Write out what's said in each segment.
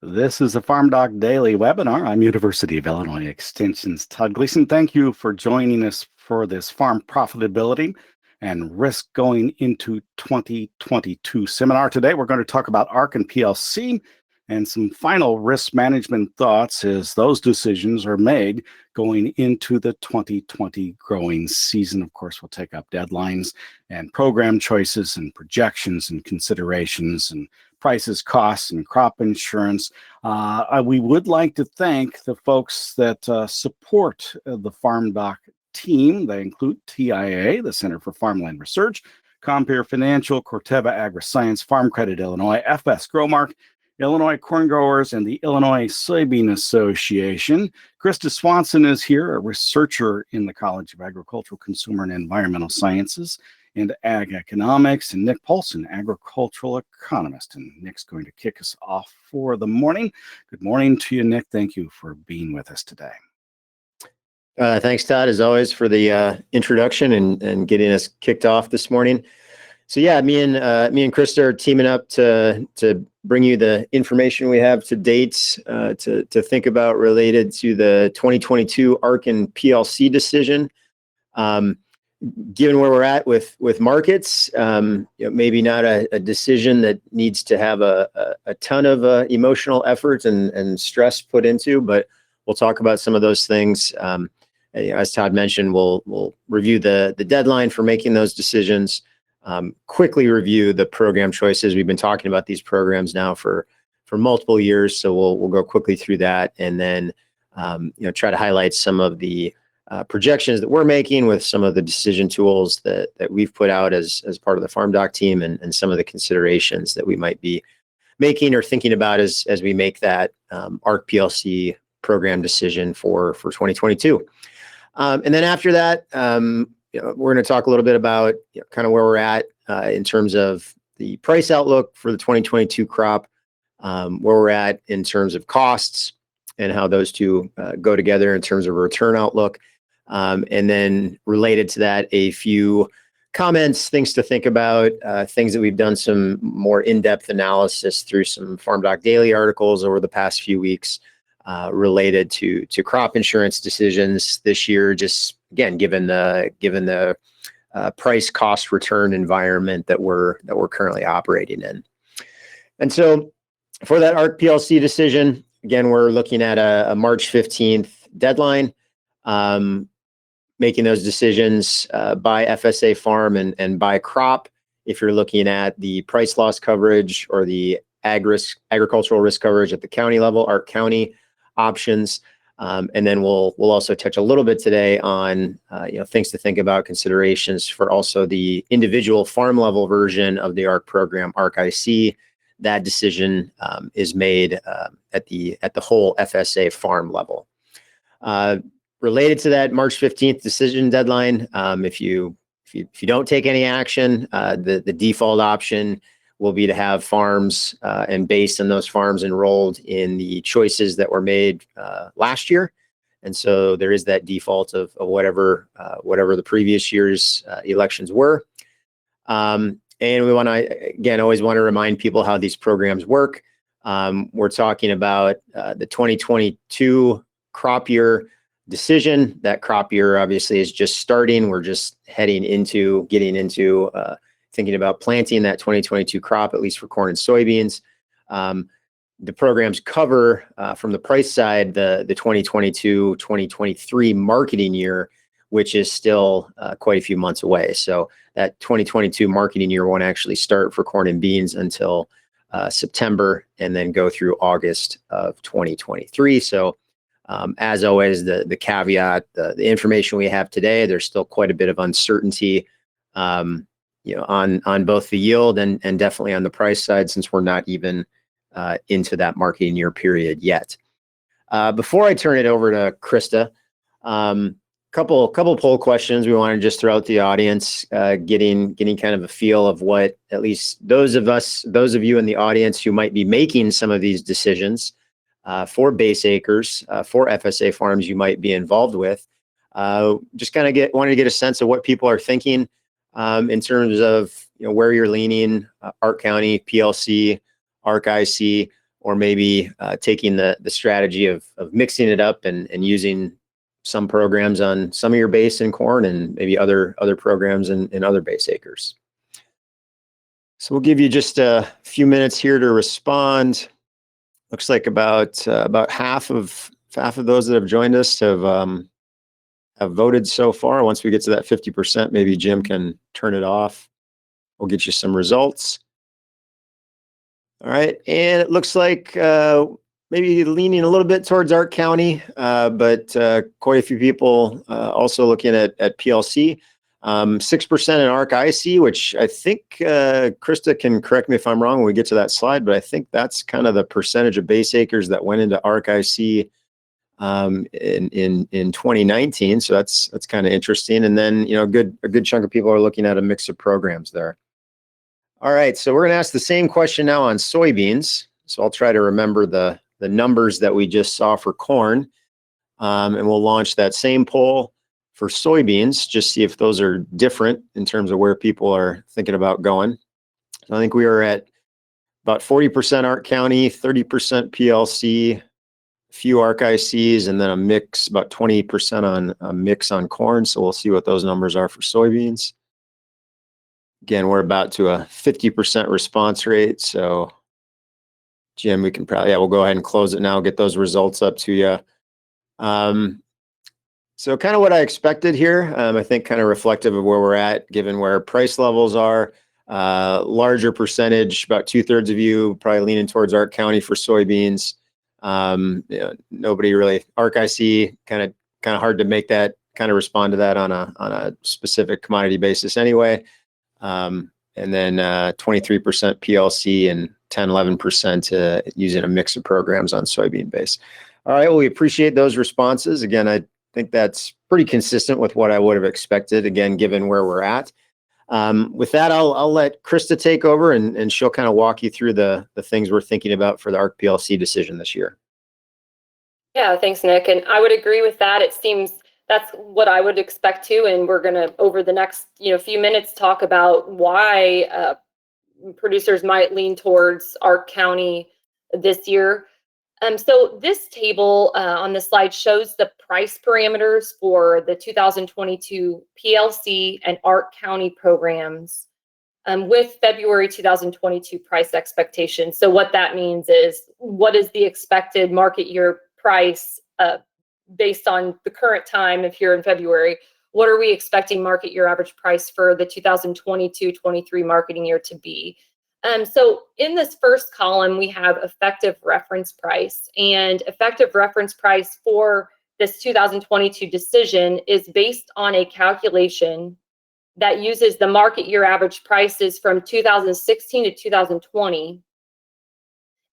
This is a FarmDoc Daily webinar. I'm University of Illinois Extension's Todd Gleason. Thank you for joining us for this farm profitability and risk going into 2022 seminar. Today, we're going to talk about ARC and PLC and some final risk management thoughts as those decisions are made going into the 2020 growing season. Of course, we'll take up deadlines and program choices and projections and considerations and prices, costs, and crop insurance. We would like to thank the folks that support the FarmDoc team. They include TIA, the Center for Farmland Research, Compere Financial, Corteva AgriScience, Farm Credit Illinois, FS Growmark, Illinois Corn Growers, and the Illinois Soybean Association. Krista Swanson is here, a researcher in the College of Agricultural, Consumer, and Environmental Sciences and Ag Economics, and Nick Paulson, agricultural economist. And Nick's going to kick us off for the morning. Good morning to you, Nick. Thank you for being with us today. Thanks, Todd, as always, for the introduction and getting us kicked off this morning. So yeah, me and Krista are teaming up to bring you the information we have to date to think about related to the 2022 ARC and PLC decision. Given where we're at with markets, maybe not a decision that needs to have a ton of emotional effort and stress put into, but we'll talk about some of those things. As Todd mentioned, we'll review the deadline for making those decisions. Quickly review the program choices. We've been talking about these programs now for multiple years, so we'll go quickly through that, and then try to highlight some of the projections that we're making with some of the decision tools that we've put out as part of the FarmDoc team, and some of the considerations that we might be making or thinking about as we make that ARC PLC program decision for 2022. And then after that, we're going to talk a little bit about kind of where we're at in terms of the price outlook for the 2022 crop, where we're at in terms of costs and how those two go together in terms of a return outlook. And then related to that, a few comments, things to think about, things that we've done some more in-depth analysis through some FarmDoc Daily articles over the past few weeks related to crop insurance decisions this year, just again, given the price cost return environment that we're currently operating in. And so for that ARC PLC decision, again, we're looking at a March 15th deadline, making those decisions by FSA farm and by crop. If you're looking at the price loss coverage or the agricultural risk coverage at the county level, ARC County options. And then we'll also touch a little bit today on things to think about, considerations for also the individual farm level version of the ARC program, ARC IC. That decision is made at the whole FSA farm level. Related to that March 15th decision deadline, if you don't take any action, the default option will be to have farms and based on those farms enrolled in the choices that were made last year. And so there is that default of whatever the previous year's elections were. And we want to, again, always want to remind people how these programs work. We're talking about the 2022 crop year decision. That crop year obviously is just starting. We're just getting into thinking about planting that 2022 crop, at least for corn and soybeans. The programs cover from the price side, the 2022-2023 marketing year, which is still quite a few months away. So that 2022 marketing year won't actually start for corn and beans until September, and then go through August of 2023. So as always, the caveat, the information we have today, there's still quite a bit of uncertainty on both the yield and definitely on the price side, since we're not even into that marketing year period yet. Before I turn it over to Krista, couple poll questions we want to just throw out the audience, getting kind of a feel of what at least those of you in the audience who might be making some of these decisions for base acres, for FSA farms you might be involved with. Just kind of wanted to get a sense of what people are thinking in terms of where you're leaning, ARC County, PLC, ARC IC, or maybe taking the strategy of mixing it up and using some programs on some of your base in corn and maybe other programs in other base acres. So we'll give you just a few minutes here to respond. Looks like about half of those that have joined us have voted so far. Once we get to that 50%, maybe Jim can turn it off. We'll get you some results. All right, and it looks like maybe leaning a little bit towards Ark County, but quite a few people also looking at PLC. 6% in Ark IC, which I think Krista can correct me if I'm wrong when we get to that slide, but I think that's kind of the percentage of base acres that went into Ark IC in 2019. So that's kind of interesting. And then a good chunk of people are looking at a mix of programs there. All right, so we're going to ask the same question now on soybeans. So I'll try to remember the numbers that we just saw for corn, and we'll launch that same poll for soybeans, just see if those are different in terms of where people are thinking about going. So I think we are at about 40% Ark County, 30% PLC, a few Ark ICs, and then a mix, about 20% on a mix on corn. So we'll see what those numbers are for soybeans. Again, we're about to a 50% response rate. So Jim, we can probably, we'll go ahead and close it now, get those results up to you. So kind of what I expected here, I think kind of reflective of where we're at, given where price levels are. Larger percentage, about 2/3 of you probably leaning towards Ark County for soybeans. Nobody really, Ark IC, kind of hard to make that, kind of respond to that on a specific commodity basis anyway. And then 23% PLC and 10-11% using a mix of programs on soybean base. All right, well, we appreciate those responses. Again, I think that's pretty consistent with what I would have expected, again, given where we're at. With that, I'll let Krista take over, and she'll kind of walk you through the things we're thinking about for the Ark PLC decision this year. Yeah, thanks, Nick. And I would agree with that. It seems that's what I would expect too. And we're going to, over the next few minutes, talk about why producers might lean towards Ark County this year. So this table on the slide shows the price parameters for the 2022 PLC and Ark County programs with February 2022 price expectations. So what that means is, what is the expected market year price based on the current time of here in February? What are we expecting market year average price for the 2022-23 marketing year to be? So in this first column, we have effective reference price, and effective reference price for this 2022 decision is based on a calculation that uses the market year average prices from 2016 to 2020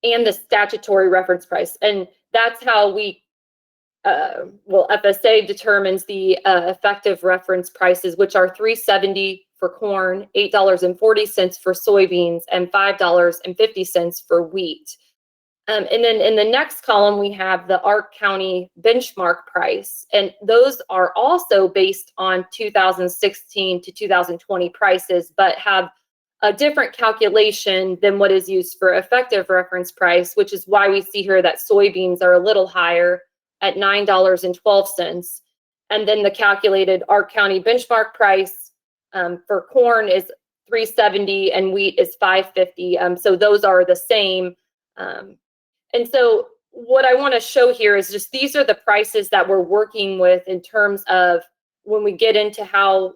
and the statutory reference price. And that's how we, FSA determines the effective reference prices, which are $3.70 for corn, $8.40 for soybeans, and $5.50 for wheat. And then in the next column, we have the Ark County benchmark price. And those are also based on 2016 to 2020 prices, but have a different calculation than what is used for effective reference price, which is why we see here that soybeans are a little higher at $9.12. And then the calculated Ark County benchmark price for corn is $3.70 and wheat is $5.50. So those are the same. And so what I want to show here is just these are the prices that we're working with in terms of when we get into how,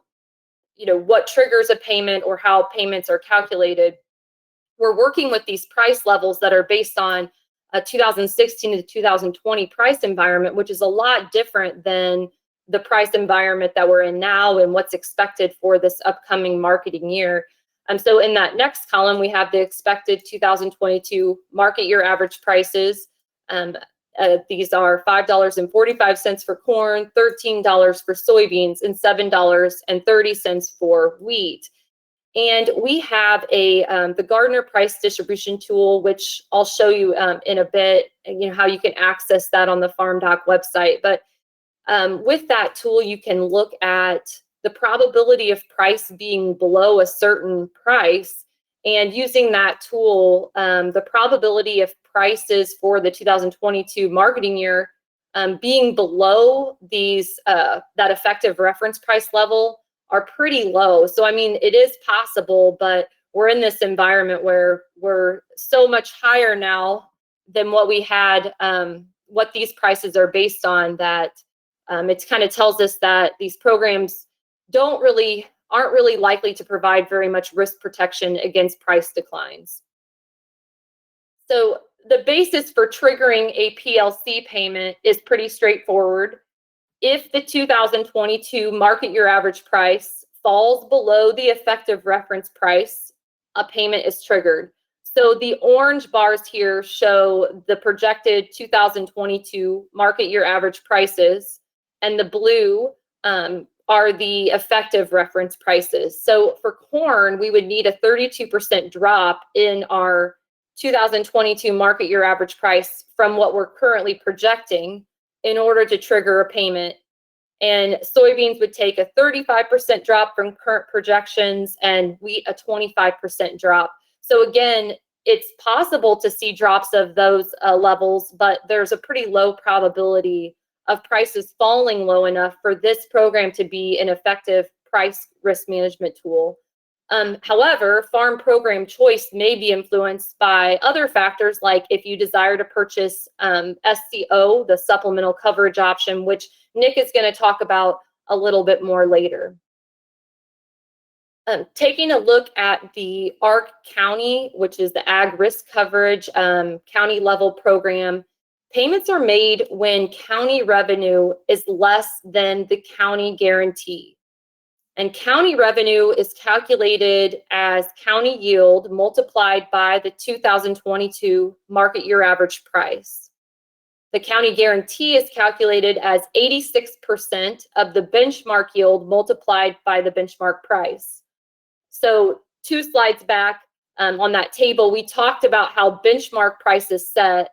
what triggers a payment or how payments are calculated. We're working with these price levels that are based on a 2016 to 2020 price environment, which is a lot different than the price environment that we're in now and what's expected for this upcoming marketing year. So in that next column, we have the expected 2022 market year average prices. These are $5.45 for corn, $13 for soybeans, and $7.30 for wheat. And we have the Gardner price distribution tool, which I'll show you in a bit, how you can access that on the farmdoc website. But with that tool, you can look at the probability of price being below a certain price, and using that tool, the probability of prices for the 2022 marketing year being below these that effective reference price level are pretty low. So I mean, it is possible, but we're in this environment where we're so much higher now than what we had, what these prices are based on, that it kind of tells us that these programs aren't really likely to provide very much risk protection against price declines. So the basis for triggering a PLC payment is pretty straightforward. If the 2022 market year average price falls below the effective reference price, a payment is triggered. So the orange bars here show the projected 2022 market year average prices, and the blue are the effective reference prices. So for corn, we would need a 32% drop in our 2022 market year average price from what we're currently projecting in order to trigger a payment. And soybeans would take a 35% drop from current projections, and wheat a 25% drop. So again, it's possible to see drops of those levels, but there's a pretty low probability of prices falling low enough for this program to be an effective price risk management tool. However, farm program choice may be influenced by other factors, like if you desire to purchase SCO, the supplemental coverage option, which Nick is going to talk about a little bit more later. Taking a look at the ARC County, which is the Ag Risk Coverage county level program, payments are made when county revenue is less than the county guarantee. And county revenue is calculated as county yield multiplied by the 2022 market year average price. The county guarantee is calculated as 86% of the benchmark yield multiplied by the benchmark price. So 2 slides back on that table, we talked about how benchmark price is set,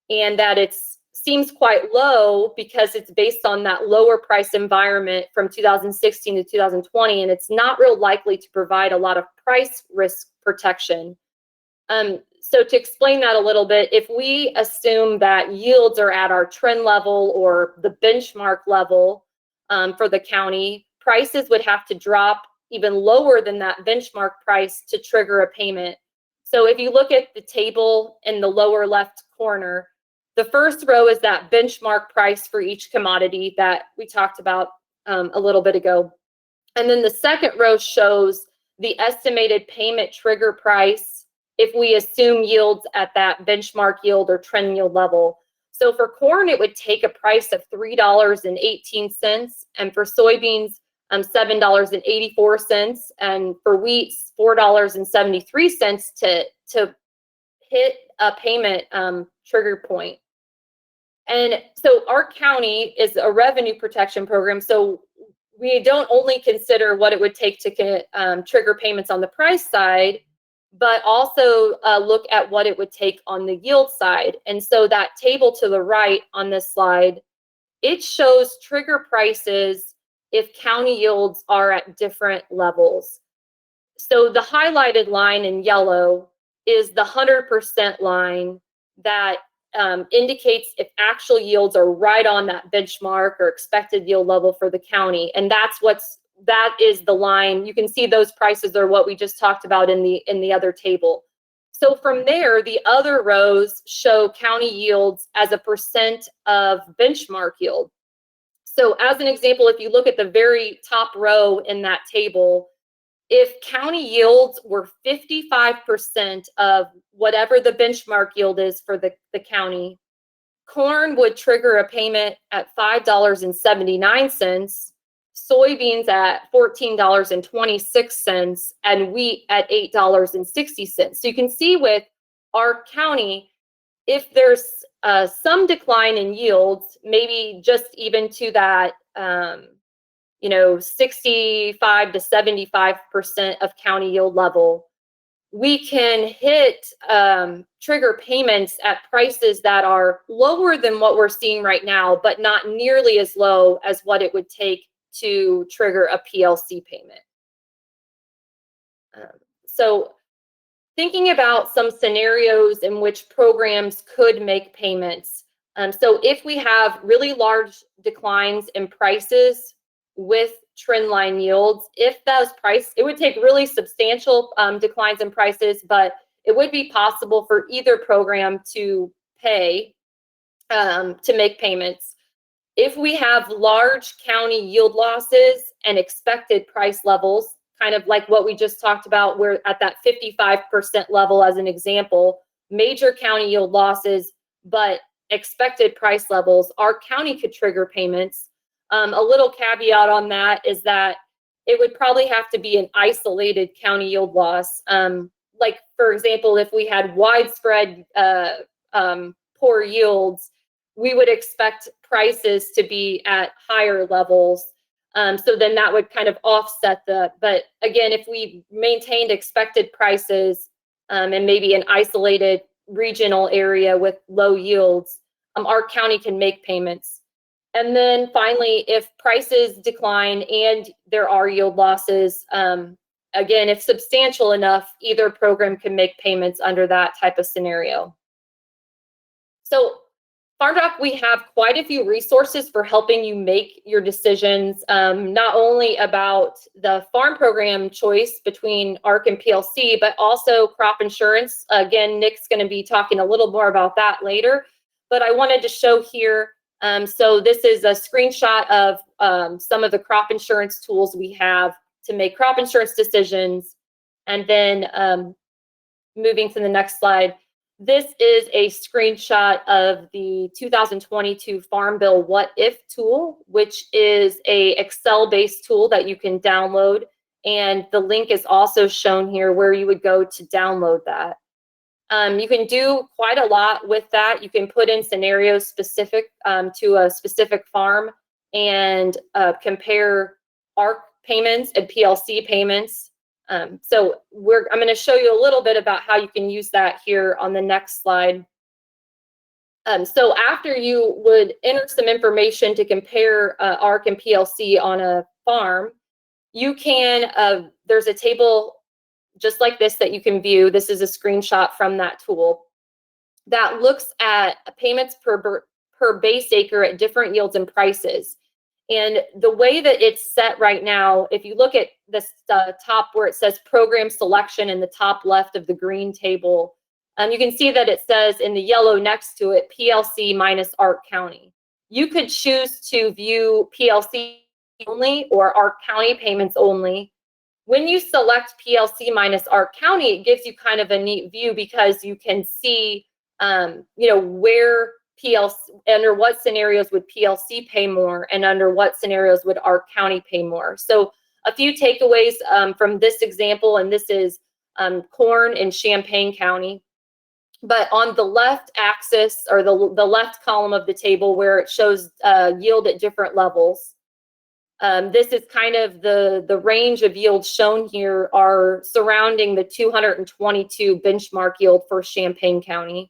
and that it seems quite low because it's based on that lower price environment from 2016 to 2020, and it's not real likely to provide a lot of price risk protection. So to explain that a little bit, if we assume that yields are at our trend level or the benchmark level for the county, prices would have to drop even lower than that benchmark price to trigger a payment. So if you look at the table in the lower left corner, the first row is that benchmark price for each commodity that we talked about a little bit ago. And then the second row shows the estimated payment trigger price if we assume yields at that benchmark yield or trend yield level. So for corn, it would take a price of $3.18, and for soybeans, $7.84, and for wheat, $4.73 to hit a payment trigger point. And so our county is a revenue protection program, so we don't only consider what it would take to trigger payments on the price side, but also look at what it would take on the yield side. And so that table to the right on this slide, it shows trigger prices if county yields are at different levels. So the highlighted line in yellow is the 100% line that indicates if actual yields are right on that benchmark or expected yield level for the county. And that is the line. You can see those prices are what we just talked about in the other table. So from there, the other rows show county yields as a percent of benchmark yield. So as an example, if you look at the very top row in that table, if county yields were 55% of whatever the benchmark yield is for the county, corn would trigger a payment at $5.79, soybeans at $14.26, and wheat at $8.60. So you can see with our county, if there's some decline in yields, maybe just even to that 65 to 75% of county yield level, we can hit trigger payments at prices that are lower than what we're seeing right now, but not nearly as low as what it would take to trigger a PLC payment. So thinking about some scenarios in which programs could make payments. So if we have really large declines in prices with trend line yields, if those it would take really substantial declines in prices, but it would be possible for either program to pay, to make payments. If we have large county yield losses and expected price levels, kind of like what we just talked about, we're at that 55% level as an example, major county yield losses, but expected price levels, our county could trigger payments. A little caveat on that is that it would probably have to be an isolated county yield loss. Like, for example, if we had widespread poor yields, we would expect prices to be at higher levels. So then that would kind of offset but again, if we maintained expected prices and maybe an isolated regional area with low yields, our county can make payments. And then finally, if prices decline and there are yield losses, again, if substantial enough, either program can make payments under that type of scenario. So FarmDoc, we have quite a few resources for helping you make your decisions, not only about the farm program choice between ARC and PLC, but also crop insurance. Again, Nick's going to be talking a little more about that later, but I wanted to show here. So this is a screenshot of some of the crop insurance tools we have to make crop insurance decisions. And then moving to the next slide. This is a screenshot of the 2022 Farm Bill What If tool, which is a Excel-based tool that you can download. And the link is also shown here where you would go to download that. You can do quite a lot with that. You can put in scenarios specific to a specific farm and compare ARC payments and PLC payments. So I'm going to show you a little bit about how you can use that here on the next slide. So after you would enter some information to compare ARC and PLC on a farm, you can, there's a table just like this that you can view. This is a screenshot from that tool that looks at payments per base acre at different yields and prices. And the way that it's set right now, if you look at this top where it says program selection in the top left of the green table, you can see that it says in the yellow next to it, PLC minus ARC County. You could choose to view PLC only or ARC County payments only. When you select PLC minus ARC County, it gives you kind of a neat view because you can see, where PLC, under what scenarios would PLC pay more and under what scenarios would ARC County pay more. So a few takeaways from this example, and this is corn in Champaign County. But on the left axis, or the left column of the table where it shows yield at different levels, this is kind of the range of yields shown here are surrounding the 222 benchmark yield for Champaign County.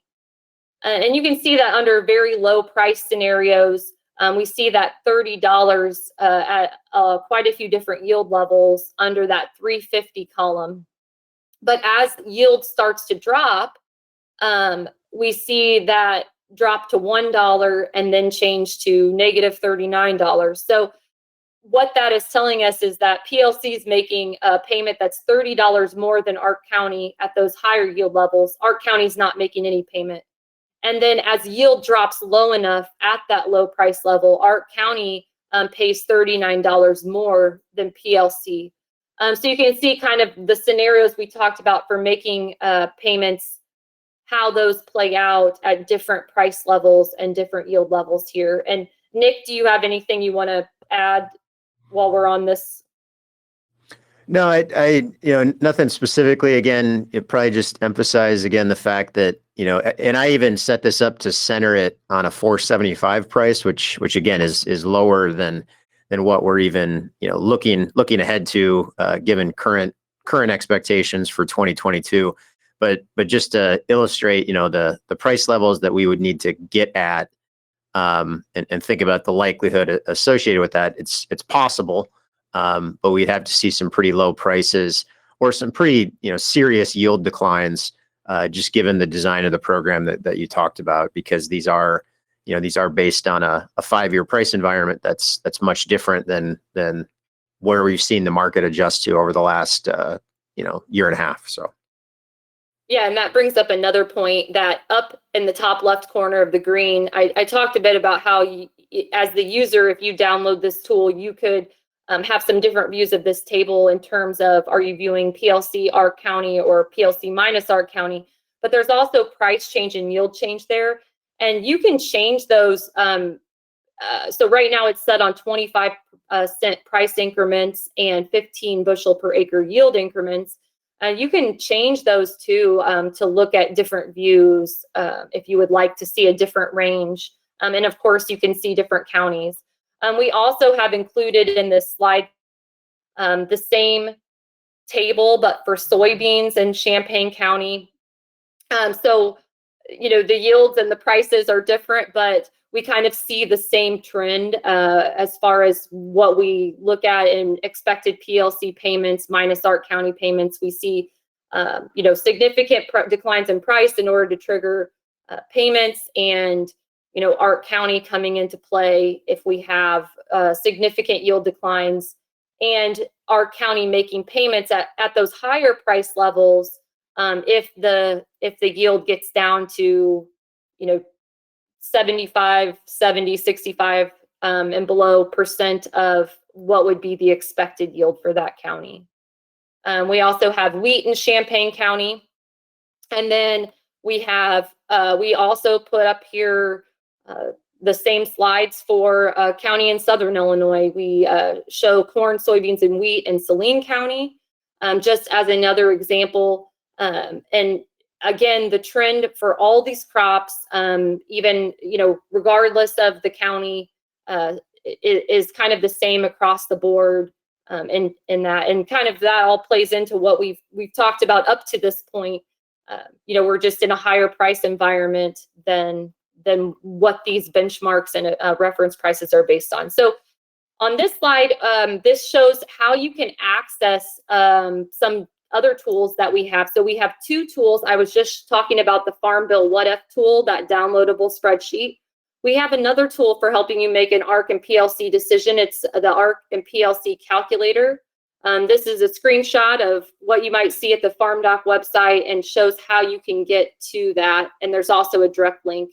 And you can see that under very low price scenarios, we see that $30 at quite a few different yield levels under that 350 column. But as yield starts to drop, we see that drop to $1 and then change to negative $39. So what that is telling us is that PLC is making a payment that's $30 more than ARC County at those higher yield levels. ARC County is not making any payment. And then as yield drops low enough at that low price level, ARC County pays $39 more than PLC. So you can see kind of the scenarios we talked about for making payments, how those play out at different price levels and different yield levels here. And Nick, do you have anything you want to add while we're on this? No, I nothing specifically. Again, it probably just emphasize again the fact that, and I even set this up to center it on a 475 price, which again is lower than what we're even, looking ahead to, given current expectations for 2022. But just to illustrate, the price levels that we would need to get at, and think about the likelihood associated with that, it's possible. But we'd have to see some pretty low prices or some pretty, serious yield declines, just given the design of the program that you talked about, because these are based on a 5-year price environment that's much different than where we've seen the market adjust to over the last, year and a half. So. Yeah, and that brings up another point, that up in the top left corner of the green, I talked a bit about how as the user, if you download this tool, you could have some different views of this table in terms of, are you viewing PLC ARC County or PLC minus ARC County? But there's also price change and yield change there. And you can change those. So right now it's set on 25-cent price increments and 15 bushel per acre yield increments. You can change those too, to look at different views if you would like to see a different range. And of course, you can see different counties. We also have included in this slide the same table, but for soybeans in Champaign County. So, the yields and the prices are different, but we kind of see the same trend as far as what we look at in expected PLC payments minus ARC County payments. We see, significant declines in price in order to trigger payments, and, ARC County coming into play if we have significant yield declines, and ARC County making payments at those higher price levels if the yield gets down to, 75, 70, 65 and below % of what would be the expected yield for that county. We also have wheat in Champaign County. And then we have, we also put up here the same slides for a county in Southern Illinois. We show corn, soybeans, and wheat in Saline County, just as another example. And again, the trend for all these crops, even, regardless of the county, is kind of the same across the board. In that, and kind of that all plays into what we've talked about up to this point. We're just in a higher price environment than what these benchmarks and reference prices are based on. So on this slide, this shows how you can access some other tools that we have. So we have 2 tools. I was just talking about the Farm Bill What If tool, that downloadable spreadsheet. We have another tool for helping you make an ARC and PLC decision. It's the ARC and PLC calculator. This is a screenshot of what you might see at the FarmDoc website and shows how you can get to that. And there's also a direct link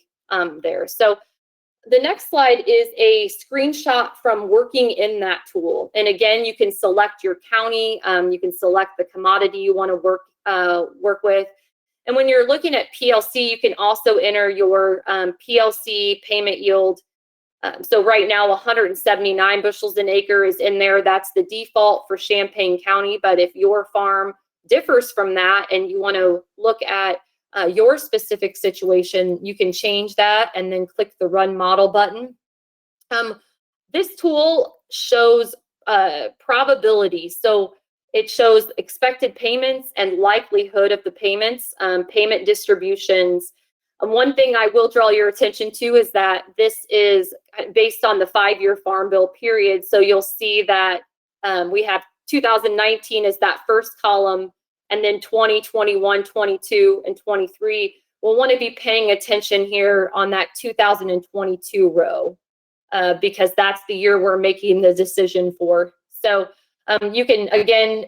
there. So the next slide is a screenshot from working in that tool. And again, you can select your county. You can select the commodity you want to work with. And when you're looking at PLC, you can also enter your PLC payment yield. So right now, 179 bushels an acre is in there. That's the default for Champaign County. But if your farm differs from that and you want to look at your specific situation, you can change that and then click the Run Model button. This tool shows probability. So it shows expected payments and likelihood of the payments, payment distributions. One thing I will draw your attention to is that this is based on the 5-year Farm Bill period. So you'll see that we have 2019 as that first column, and then 20, 21, 22, and 23. We'll want to be paying attention here on that 2022 row because that's the year we're making the decision for. So you can, again,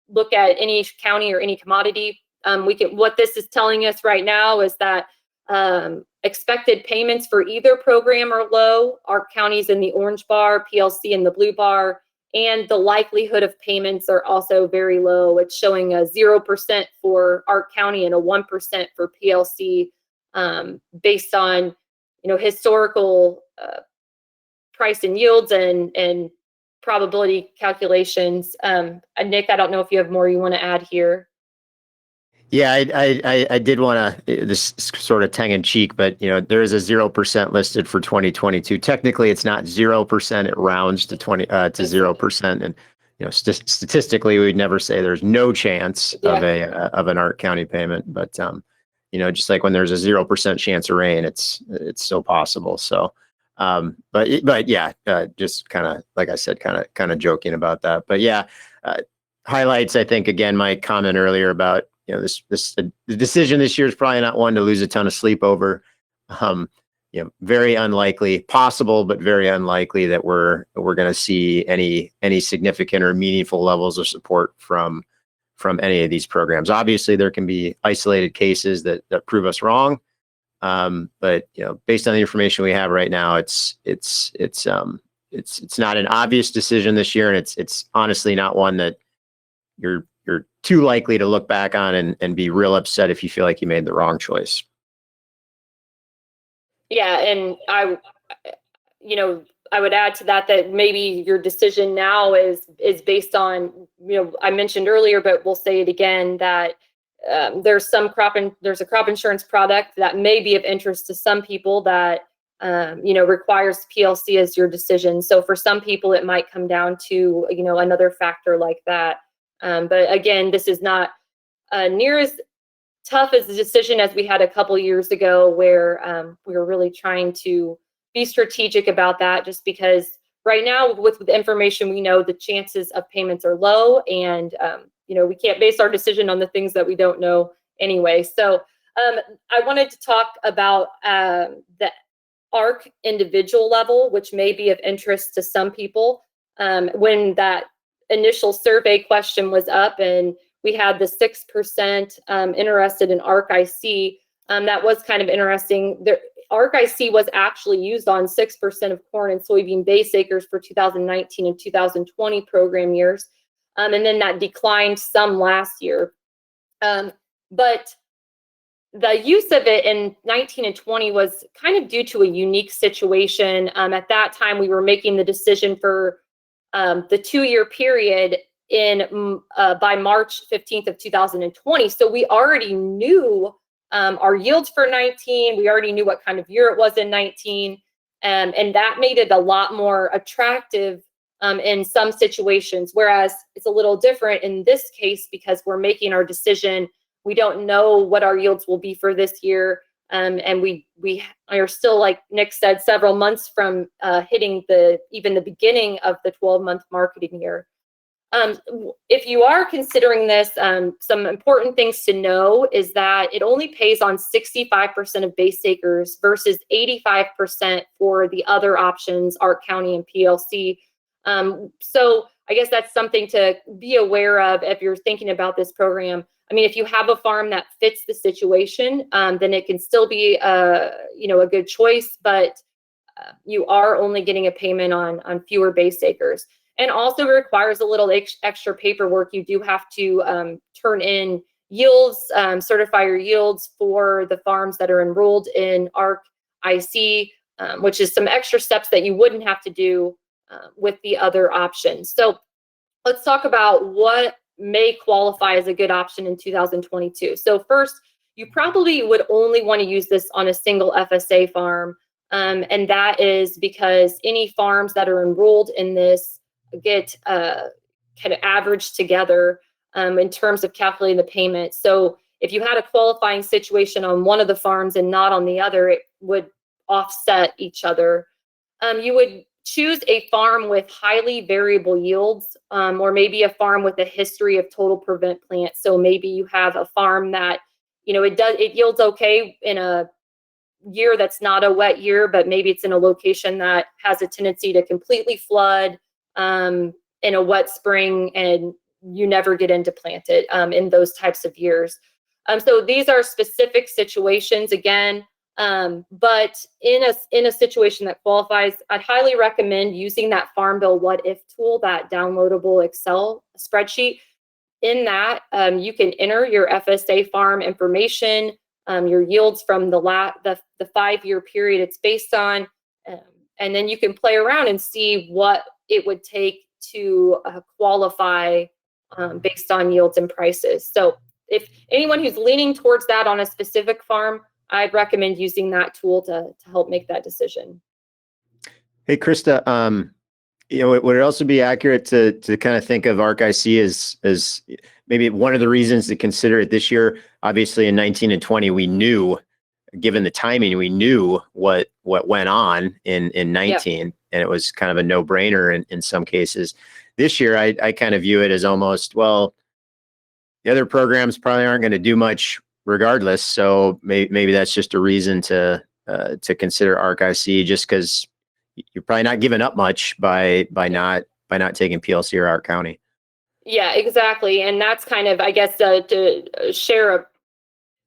look at any county or any commodity. What this is telling us right now is that expected payments for either program are low. ARC County's in the orange bar, PLC in the blue bar, and the likelihood of payments are also very low. It's showing a 0% for ARC County and a 1% for PLC, based on historical price and yields and probability calculations. Nick, I don't know if you have more you want to add here. Yeah, I did want to, this sort of tongue in cheek, but there is a 0% listed for 2022. Technically, it's not 0%; it rounds to 0%. And statistically, we'd never say there's no chance of an ARC County payment. But just like when there's a 0% chance of rain, it's still possible. So, but yeah, just kind of like I said, kind of joking about that. But yeah. highlights, I think, again, my comment earlier about, the decision this year is probably not one to lose a ton of sleep over. Very unlikely, possible, but very unlikely that we're going to see any significant or meaningful levels of support from any of these programs. Obviously, there can be isolated cases that prove us wrong, but based on the information we have right now, it's not an obvious decision this year, and it's honestly not one that you're too likely to look back on and be real upset if you feel like you made the wrong choice. Yeah, and I would add to that maybe your decision now is based on, I mentioned earlier, but we'll say it again, that there's a crop insurance product that may be of interest to some people that requires PLC as your decision. So for some people, it might come down to another factor like that. But again, this is not near as tough as the decision as we had a couple years ago, where we were really trying to be strategic about that, just because right now with the information we know, the chances of payments are low, and we can't base our decision on the things that we don't know anyway. So I wanted to talk about the ARC individual level, which may be of interest to some people. When that initial survey question was up and we had the 6% interested in ARC IC, that was kind of interesting. ARC IC was actually used on 6% of corn and soybean base acres for 2019 and 2020 program years. And then that declined some last year. But the use of it in 19 and 20 was kind of due to a unique situation. At that time, we were making the decision for the 2-year period by March 15th of 2020. So we already knew our yields for 19. We already knew what kind of year it was in 19. And that made it a lot more attractive in some situations, whereas it's a little different in this case because we're making our decision. We don't know what our yields will be for this year. And we are still, like Nick said, several months from hitting even the beginning of the 12-month marketing year. If you are considering this, some important things to know is that it only pays on 65% of base acres versus 85% for the other options, ARC County and PLC. So I guguess that's something to be aware of if you're thinking about this program. I mean, if you have a farm that fits the situation, then it can still be a good choice, but you are only getting a payment on fewer base acres. And also requires a little extra paperwork. You do have to turn in yields, certify your yields for the farms that are enrolled in ARC IC, which is some extra steps that you wouldn't have to do with the other options. So let's talk about what may qualify as a good option in 2022. So first, you probably would only want to use this on a single FSA farm. And that is because any farms that are enrolled in this get kind of averaged together in terms of calculating the payment. So if you had a qualifying situation on one of the farms and not on the other, it would offset each other. You would choose a farm with highly variable yields, or maybe a farm with a history of total prevent plant. So maybe you have a farm that, it yields okay in a year that's not a wet year, but maybe it's in a location that has a tendency to completely flood in a wet spring, and you never get into planted in those types of years. So these are specific situations again, but in a situation that qualifies, I'd highly recommend using that Farm Bill What If tool, that downloadable Excel spreadsheet. In that, you can enter your FSA farm information, your yields from the 5-year period it's based on, and then you can play around and see what it would take to qualify based on yields and prices. So if anyone who's leaning towards that on a specific farm, I'd recommend using that tool to help make that decision. Hey, Krista, would it also be accurate to kind of think of ARC IC as maybe one of the reasons to consider it this year? Obviously in 19 and 20, we knew, given the timing, we knew what went on in 19, and it was kind of a no-brainer in some cases. this year, I kind of view it as almost, well, the other programs probably aren't going to do much regardless. So maybe that's just a reason to consider ARC IC, just because you're probably not giving up much by not taking PLC or ARC County. Yeah, exactly. And that's kind of, I guess, to share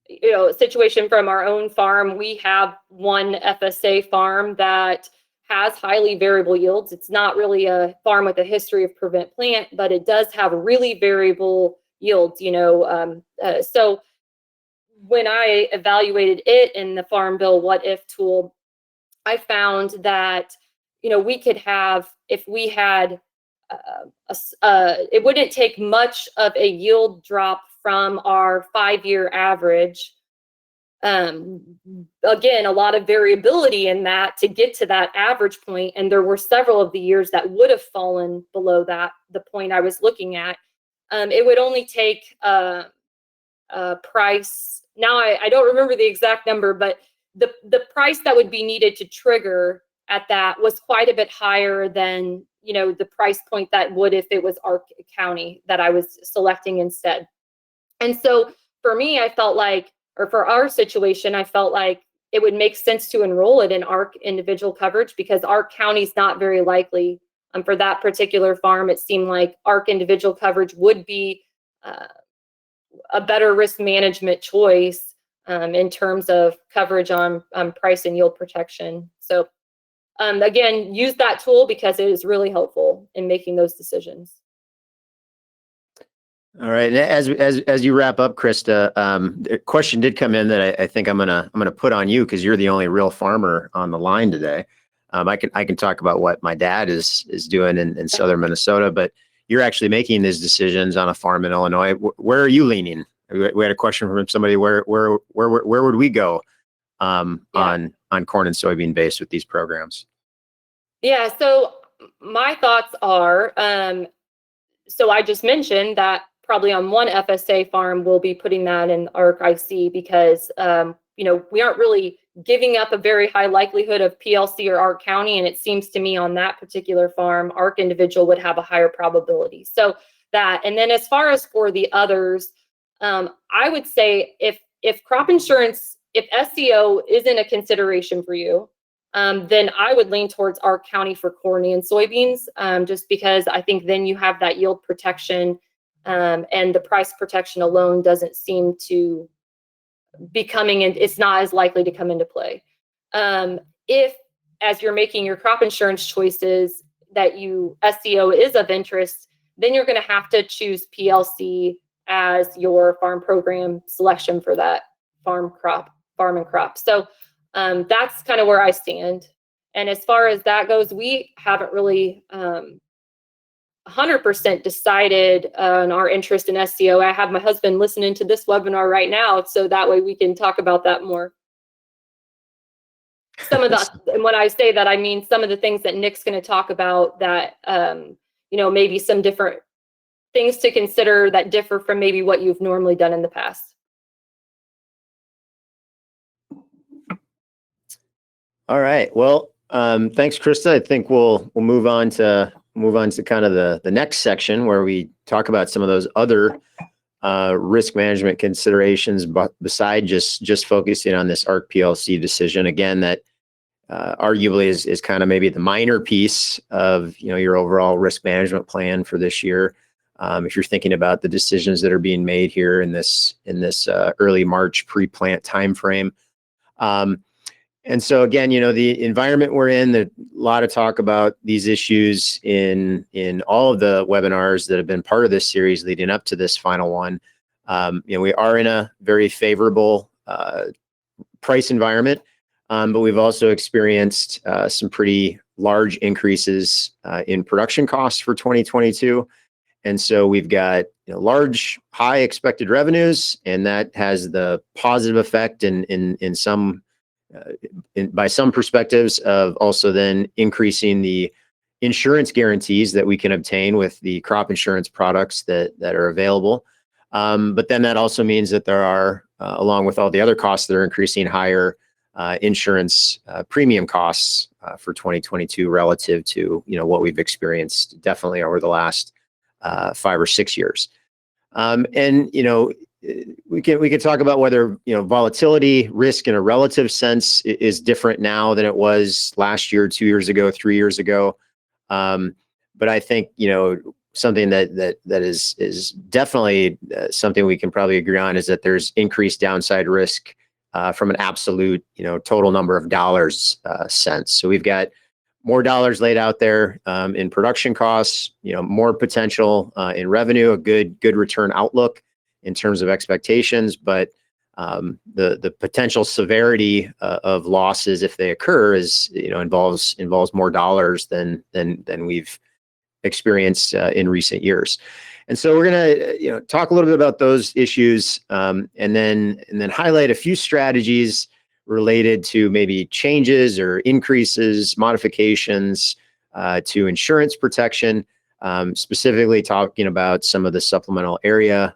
a situation from our own farm. We have one FSA farm that has highly variable yields. It's not really a farm with a history of prevent plant, but it does have really variable yields, so when I evaluated it in the Farm Bill What If tool, I found that, we could have, if we had, it wouldn't take much of a yield drop from our 5-year average. Again, a lot of variability in that to get to that average point. And there were several of the years that would have fallen below the point I was looking at. It would only take a price. Now I don't remember the exact number, but the price that would be needed to trigger at that was quite a bit higher than, the price point that would if it was ARC County that I was selecting instead. And so for me, I felt like, or for our situation, I felt like it would make sense to enroll it in ARC individual coverage, because ARC County is not very likely. For that particular farm, it seemed like ARC individual coverage would be a better risk management choice in terms of coverage on price and yield protection. So again, use that tool because it is really helpful in making those decisions. All right. And as you wrap up, Krista, a question did come in that I think I'm gonna put on you, because you're the only real farmer on the line today. I can talk about what my dad is doing in southern Minnesota, but you're actually making these decisions on a farm in Illinois. Where are you leaning? We had a question from somebody. Where would we go on corn and soybean based with these programs? Yeah. So my thoughts are, so I just mentioned that probably on one FSA farm, we'll be putting that in ARC IC because, we aren't really giving up a very high likelihood of PLC or ARC County. And it seems to me on that particular farm, ARC individual would have a higher probability. So that, and then as far as for the others, I would say if crop insurance, if SEO isn't a consideration for you, then I would lean towards ARC County for corn and soybeans, just because I think then you have that yield protection, and the price protection alone doesn't seem to be coming in. It's not as likely to come into play. If, as you're making your crop insurance choices, that SEO is of interest, then you're going to have to choose PLC as your farm program selection for that farm and crop. So that's kind of where I stand. And as far as that goes, we haven't really 100% decided on our interest in SEO. I have my husband listening to this webinar right now, so that way we can talk about that more. Some of that, and when I say that, I mean some of the things that Nick's going to talk about that, maybe some different things to consider that differ from maybe what you've normally done in the past. All right. Well, thanks, Krista. I think we'll move on to kind of the next section where we talk about some of those other risk management considerations, but beside just focusing on this ARC PLC decision, again, that arguably is kind of maybe the minor piece of your overall risk management plan for this year. If you're thinking about the decisions that are being made here in this early March pre-plant timeframe. And so again, the environment we're in, a lot of talk about these issues in all of the webinars that have been part of this series leading up to this final one. We are in a very favorable price environment, but we've also experienced some pretty large increases in production costs for 2022. And so we've got large, high expected revenues, and that has the positive effect in some by some perspectives of also then increasing the insurance guarantees that we can obtain with the crop insurance products that are available. But then that also means that there are, along with all the other costs that are increasing, higher insurance premium costs for 2022 relative to what we've experienced definitely over the last 5 or 6 years. And we can talk about whether volatility risk in a relative sense is different now than it was last year, 2 years ago, 3 years ago. But I think something that is definitely something we can probably agree on is that there's increased downside risk from an absolute total number of dollars sense. So we've got more dollars laid out there in production costs, more potential in revenue, a good return outlook in terms of expectations, but the potential severity of losses if they occur is involves more dollars than we've experienced in recent years. And so we're going to talk a little bit about those issues and then highlight a few strategies related to maybe changes or increases, modifications to insurance protection, specifically talking about some of the supplemental area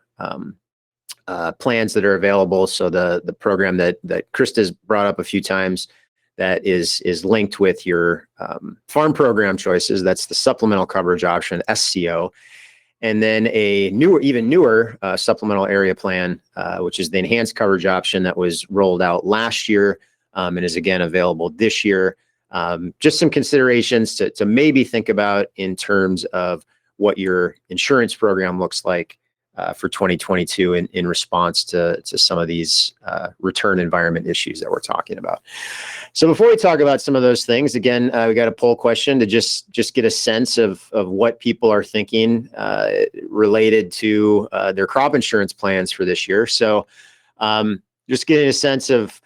plans that are available. So the program that Krista's brought up a few times that is linked with your farm program choices. That's the supplemental coverage option, SCO. And then a even newer supplemental area plan, which is the enhanced coverage option that was rolled out last year and is again available this year. Just some considerations to maybe think about in terms of what your insurance program looks like for 2022 in response to some of these return environment issues that we're talking about. So before we talk about some of those things, again, we got a poll question to just get a sense of what people are thinking related to their crop insurance plans for this year. So just getting a sense of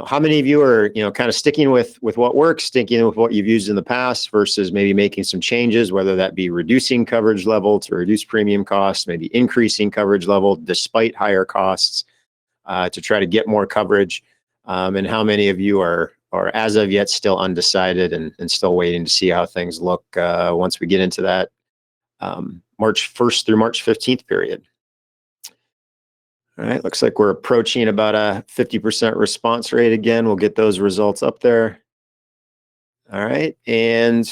how many of you are kind of sticking with what works, sticking with what you've used in the past versus maybe making some changes, whether that be reducing coverage level to reduce premium costs, maybe increasing coverage level despite higher costs to try to get more coverage, and how many of you are as of yet still undecided and still waiting to see how things look once we get into that March 1st through March 15th period. All right, looks like we're approaching about a 50% response rate again. We'll get those results up there. All right, and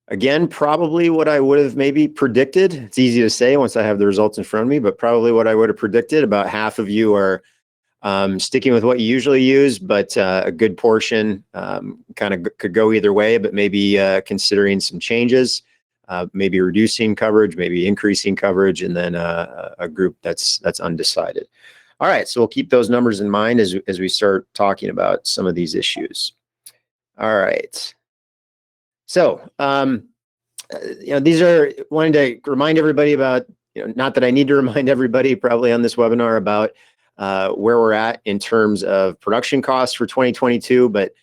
again, probably what I would have maybe predicted. It's easy to say once I have the results in front of me, but probably what I would have predicted. About half of you are sticking with what you usually use, but a good portion kind of could go either way, but maybe considering some changes. Maybe reducing coverage, maybe increasing coverage, and then a group that's undecided. All right, so we'll keep those numbers in mind as we start talking about some of these issues. All right. So, these are wanting to remind everybody about, not that I need to remind everybody probably on this webinar about where we're at in terms of production costs for 2022, but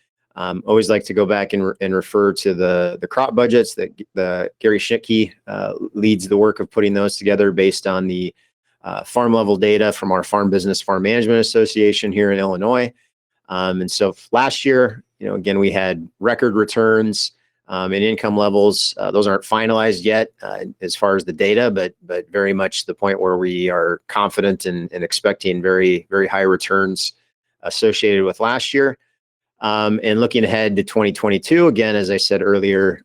always like to go back and refer to the crop budgets that Gary Schnittke leads the work of putting those together based on the farm level data from our Farm Business Farm Management Association here in Illinois. And so last year, again, we had record returns and income levels. Those aren't finalized yet as far as the data, but very much the point where we are confident and expecting very, very high returns associated with last year. And looking ahead to 2022, again, as I said earlier,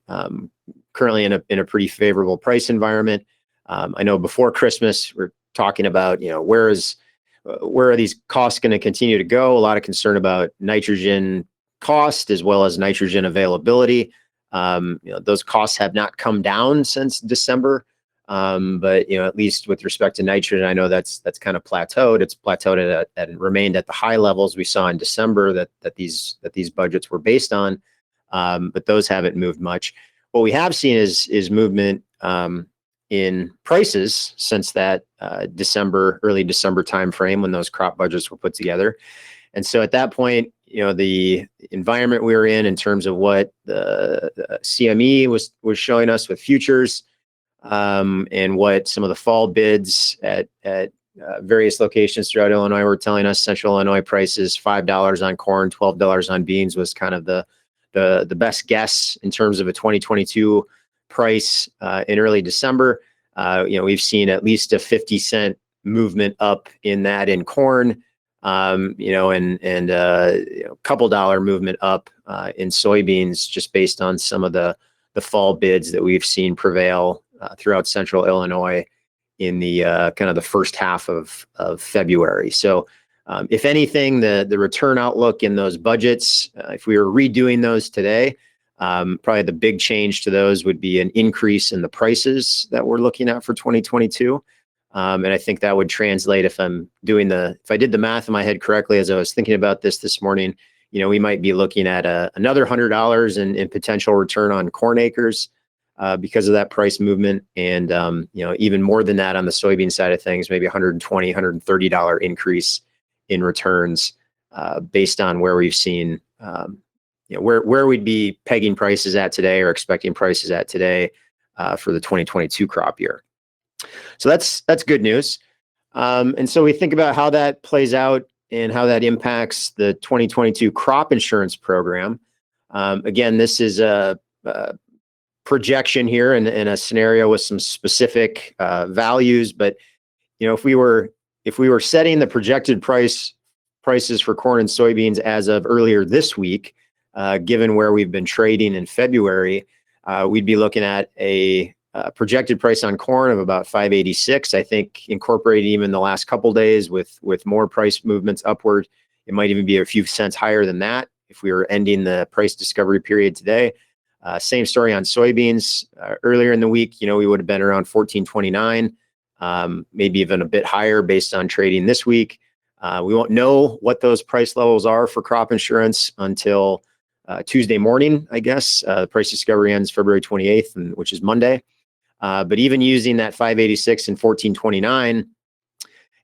currently in a pretty favorable price environment. I know before Christmas, we're talking about, where are these costs going to continue to go? A lot of concern about nitrogen cost as well as nitrogen availability. Those costs have not come down since December. But at least with respect to nitrogen, I know that's kind of plateaued. It's plateaued and remained at the high levels we saw in December that these budgets were based on. But those haven't moved much. What we have seen is movement in prices since that early December timeframe when those crop budgets were put together. And so at that point, the environment we were in terms of what the CME was showing us with futures. And what some of the fall bids at various locations throughout Illinois were telling us. Central Illinois prices, $5 on corn, $12 on beans was kind of the best guess in terms of a 2022 price in early December. We've seen at least a 50-cent movement up in that in corn. couple dollar movement up in soybeans, just based on some of the fall bids that we've seen prevail throughout central Illinois in the kind of the first half of February. So if anything, the return outlook in those budgets, if we were redoing those today, probably the big change to those would be an increase in the prices that we're looking at for 2022. And I think that would translate, if I did the math in my head correctly as I was thinking about this morning, we might be looking at another $100 in potential return on corn acres because of that price movement. And, even more than that on the soybean side of things, maybe $120, $130 increase in returns based on where we've seen, where we'd be pegging prices at today or expecting prices at today for the 2022 crop year. So that's good news. And so we think about how that plays out and how that impacts the 2022 crop insurance program. Again, this is a projection here in a scenario with some specific values. But if we were setting the projected prices for corn and soybeans as of earlier this week, given where we've been trading in February, we'd be looking at a projected price on corn of about $5.86. I think incorporating even the last couple days with more price movements upward, it might even be a few cents higher than that if we were ending the price discovery period today. Same story on soybeans. Earlier in the week, we would have been around $14.29, maybe even a bit higher based on trading this week. We won't know what those price levels are for crop insurance until Tuesday morning, I guess. The price discovery ends February 28th, which is Monday. But even using that 586 and 1429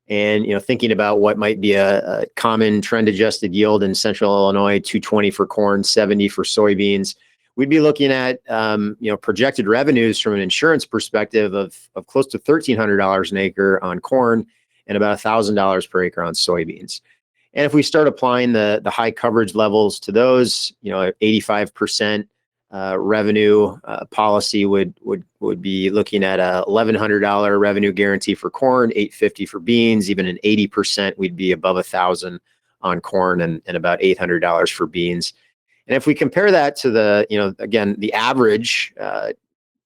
and, thinking about what might be a common trend adjusted yield in central Illinois, 220 for corn, 70 for soybeans, we'd be looking at, projected revenues from an insurance perspective of close to $1,300 an acre on corn and about $1,000 per acre on soybeans. And if we start applying the high coverage levels to those, 85% revenue policy would be looking at a $1,100 revenue guarantee for corn, $850 for beans. Even an 80%, we'd be above $1,000 on corn and about $800 for beans. And if we compare that to the average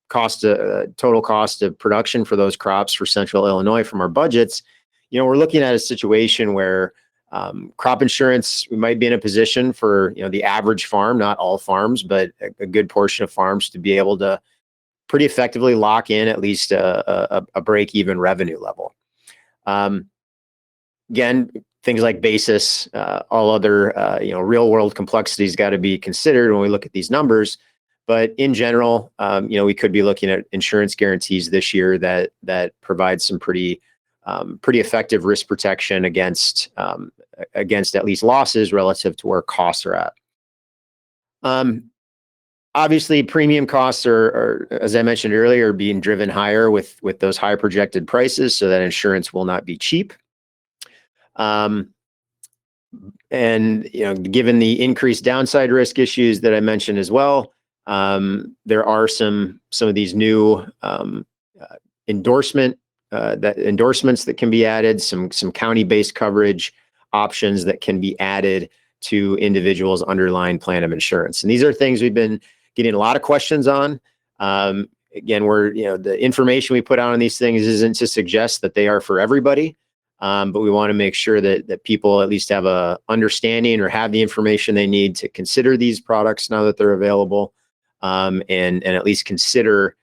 total cost of production for those crops for central Illinois from our budgets, we're looking at a situation where crop insurance, we might be in a position for, the average farm, not all farms, but a good portion of farms to be able to pretty effectively lock in at least a break-even revenue level. Again, things like basis, all other, real-world complexities got to be considered when we look at these numbers. But in general, we could be looking at insurance guarantees this year that provide some pretty effective risk protection against at least losses relative to where costs are at. Obviously, premium costs are, as I mentioned earlier, being driven higher with those high projected prices, so that insurance will not be cheap. And given the increased downside risk issues that I mentioned as well, there are some of these new endorsements that can be added, some county-based coverage options that can be added to individuals' underlying plan of insurance. And these are things we've been getting a lot of questions on. Again, the information we put out on these things isn't to suggest that they are for everybody, but we want to make sure that people at least have a understanding or have the information they need to consider these products now that they're available, and at least consider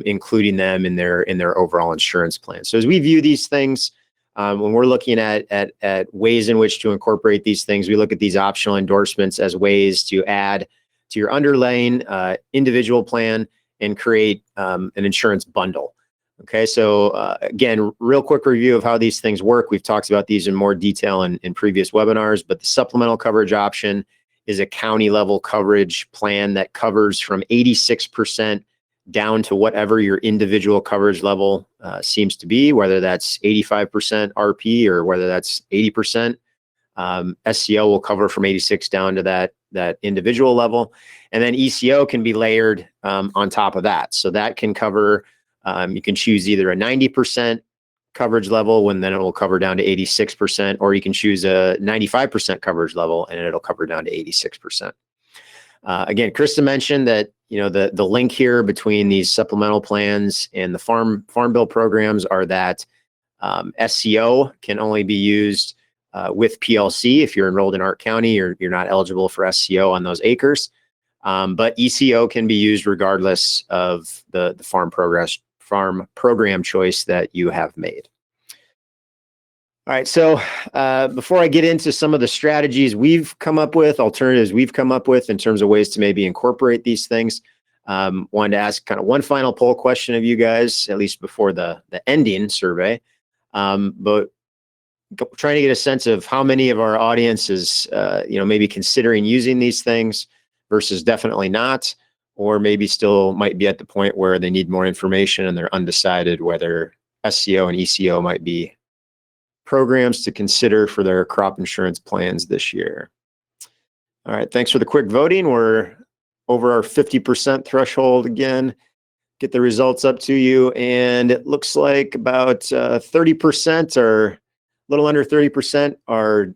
including them in their overall insurance plan. So as we view these things, when we're looking at ways in which to incorporate these things, we look at these optional endorsements as ways to add to your underlying individual plan and create an insurance bundle. Okay, so again, real quick review of how these things work. We've talked about these in more detail in previous webinars, but the supplemental coverage option is a county level coverage plan that covers from 86% down to whatever your individual coverage level seems to be, whether that's 85% RP or whether that's 80%. SCO will cover from 86 down to that individual level. And then ECO can be layered on top of that. So that can cover, you can choose either a 90% coverage level, when then it will cover down to 86%, or you can choose a 95% coverage level and it'll cover down to 86%. Again, Krista mentioned that, the link here between these supplemental plans and the farm bill programs are that SCO can only be used with PLC. If you're enrolled in Ark County, you're not eligible for SCO on those acres. But ECO can be used regardless of the farm program choice that you have made. All right, so before I get into some of the strategies alternatives we've come up with in terms of ways to maybe incorporate these things, wanted to ask kind of one final poll question of you guys, at least before the ending survey. But trying to get a sense of how many of our audience is, maybe considering using these things versus definitely not, or maybe still might be at the point where they need more information and they're undecided whether SCO and ECO might be programs to consider for their crop insurance plans this year. All right, thanks for the quick voting. We're over our 50% threshold again. Get the results up to you, and it looks like about 30% or a little under 30% are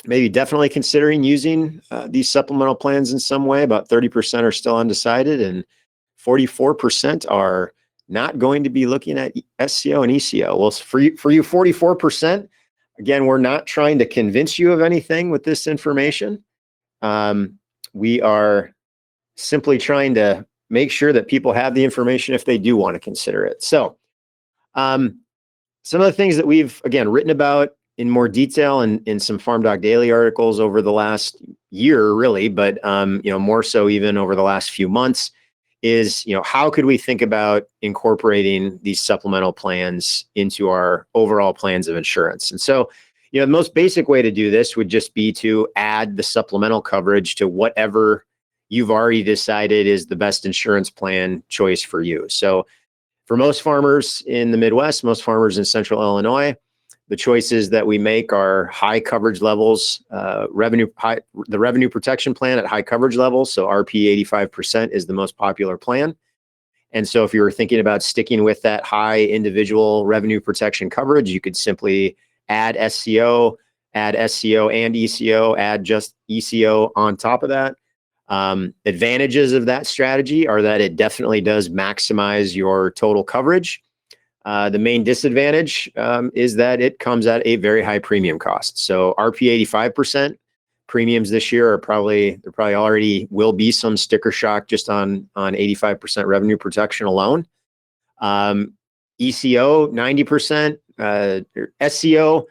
maybe definitely considering using these supplemental plans in some way. About 30% are still undecided, and 44% are not going to be looking at SCO and ECO. Well, for you 44%, again, we're not trying to convince you of anything with this information. We are simply trying to make sure that people have the information if they do want to consider it. So some of the things that we've, again, written about in more detail in some FarmDoc Daily articles over the last year, really, but more so even over the last few months, is how could we think about incorporating these supplemental plans into our overall plans of insurance? And so the most basic way to do this would just be to add the supplemental coverage to whatever you've already decided is the best insurance plan choice for you. So for most farmers in the Midwest, most farmers in Central Illinois, the choices that we make are high coverage levels, the revenue protection plan at high coverage levels. So RP 85% is the most popular plan. And so if you were thinking about sticking with that high individual revenue protection coverage, you could simply add SCO and ECO, add just ECO on top of that. Advantages of that strategy are that it definitely does maximize your total coverage. The main disadvantage is that it comes at a very high premium cost. So RP 85% premiums this year there probably already will be some sticker shock just on 85% revenue protection alone. ECO 90%, SCO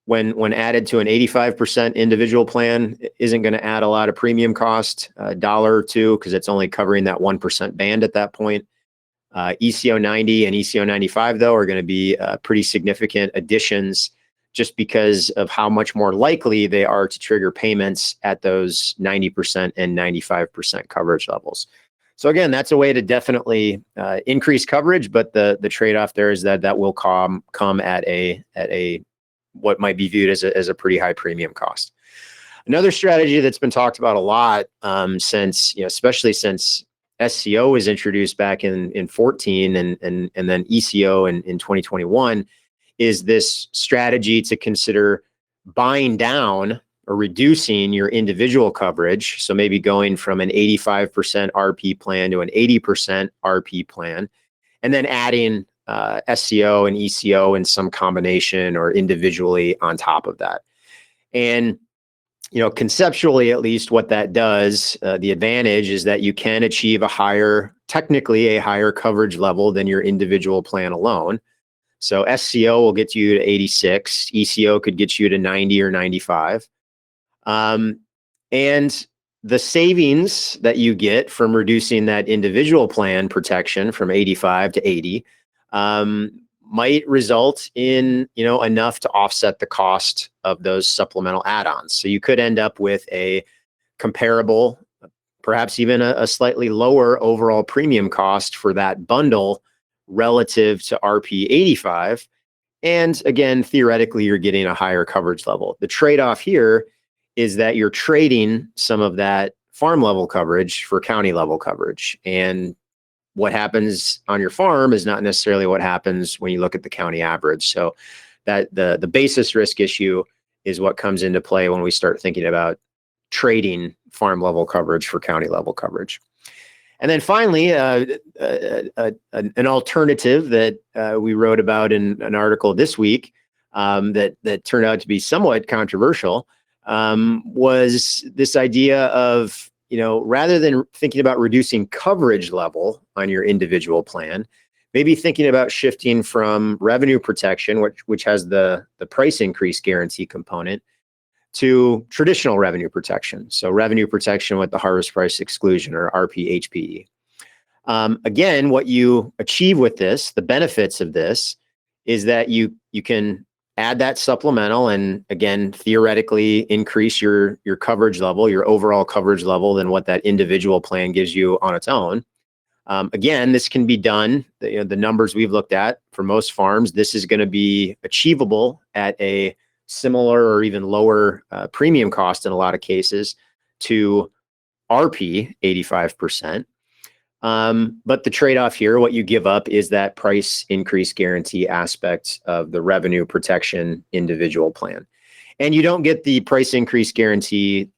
when added to an 85% individual plan isn't going to add a lot of premium cost, $1 or $2, because it's only covering that 1% band at that point. ECO 90 and ECO 95, though, are going to be pretty significant additions just because of how much more likely they are to trigger payments at those 90% and 95% coverage levels. So again, that's a way to definitely increase coverage, but the trade-off there is that will come at a what might be viewed as a pretty high premium cost. Another strategy that's been talked about a lot especially since SCO was introduced back in 14 and then ECO in 2021 is this strategy to consider buying down or reducing your individual coverage. So maybe going from an 85% RP plan to an 80% RP plan, and then adding SCO and ECO in some combination or individually on top of that. And conceptually, at least, what that does, the advantage is that you can achieve technically a higher coverage level than your individual plan alone. So SCO will get you to 86, ECO could get you to 90 or 95. And the savings that you get from reducing that individual plan protection from 85 to 80 might result in, enough to offset the cost of those supplemental add-ons. So you could end up with a comparable, perhaps even a slightly lower overall premium cost for that bundle relative to RP 85. And again, theoretically, you're getting a higher coverage level. The trade-off here is that you're trading some of that farm level coverage for county level coverage. And what happens on your farm is not necessarily what happens when you look at the county average. So that the basis risk issue is what comes into play when we start thinking about trading farm level coverage for county level coverage. And then finally, an alternative that we wrote about in an article this week that turned out to be somewhat controversial was this idea of, rather than thinking about reducing coverage level on your individual plan, maybe thinking about shifting from revenue protection, which has the price increase guarantee component, to traditional revenue protection. So revenue protection with the harvest price exclusion, or RPHPE. Again, what you achieve with this, the benefits of this, is that you can add that supplemental and, again, theoretically increase your coverage level, your overall coverage level, than what that individual plan gives you on its own. Again, this can be done. The numbers we've looked at for most farms, this is going to be achievable at a similar or even lower premium cost in a lot of cases to RP 85%. But the trade-off here, what you give up is that price increase guarantee aspect of the revenue protection individual plan. And you don't get the price increase guarantee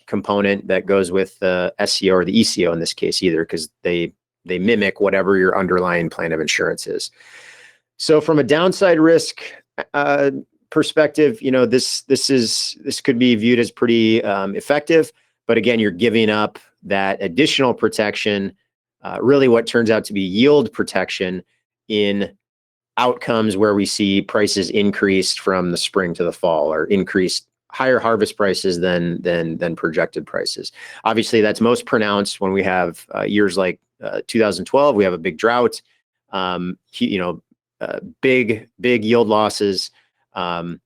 component that goes with the SCO or the ECO in this case either, because they mimic whatever your underlying plan of insurance is. So from a downside risk perspective, this could be viewed as pretty effective, but again, you're giving up that additional protection, really what turns out to be yield protection in outcomes where we see prices increased from the spring to the fall, or increased higher harvest prices than projected prices. Obviously, that's most pronounced when we have years like 2012. We have a big drought, big yield losses, and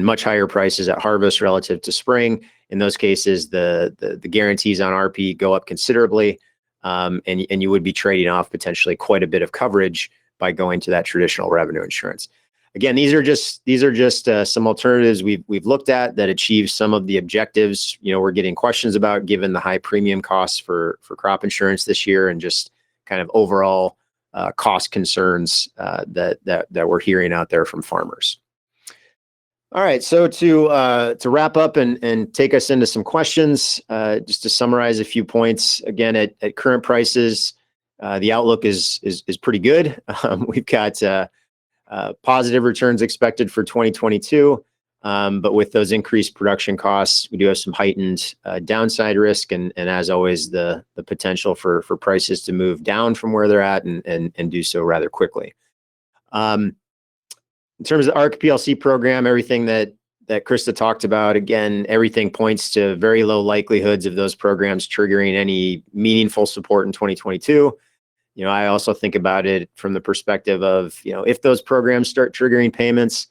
much higher prices at harvest relative to spring. In those cases, the guarantees on RP go up considerably, and you would be trading off potentially quite a bit of coverage by going to that traditional revenue insurance. Again, these are just some alternatives we've looked at that achieve some of the objectives we're getting questions about, given the high premium costs for crop insurance this year, and just kind of overall cost concerns that we're hearing out there from farmers. All right, so to wrap up and take us into some questions, just to summarize a few points. Again, at current prices, the outlook is pretty good. We've got positive returns expected for 2022, but with those increased production costs, we do have some heightened downside risk, and as always, the potential for prices to move down from where they're at and do so rather quickly. In terms of the ARC PLC program, everything that Krista talked about, again, everything points to very low likelihoods of those programs triggering any meaningful support in 2022. I also think about it from the perspective of, if those programs start triggering payments,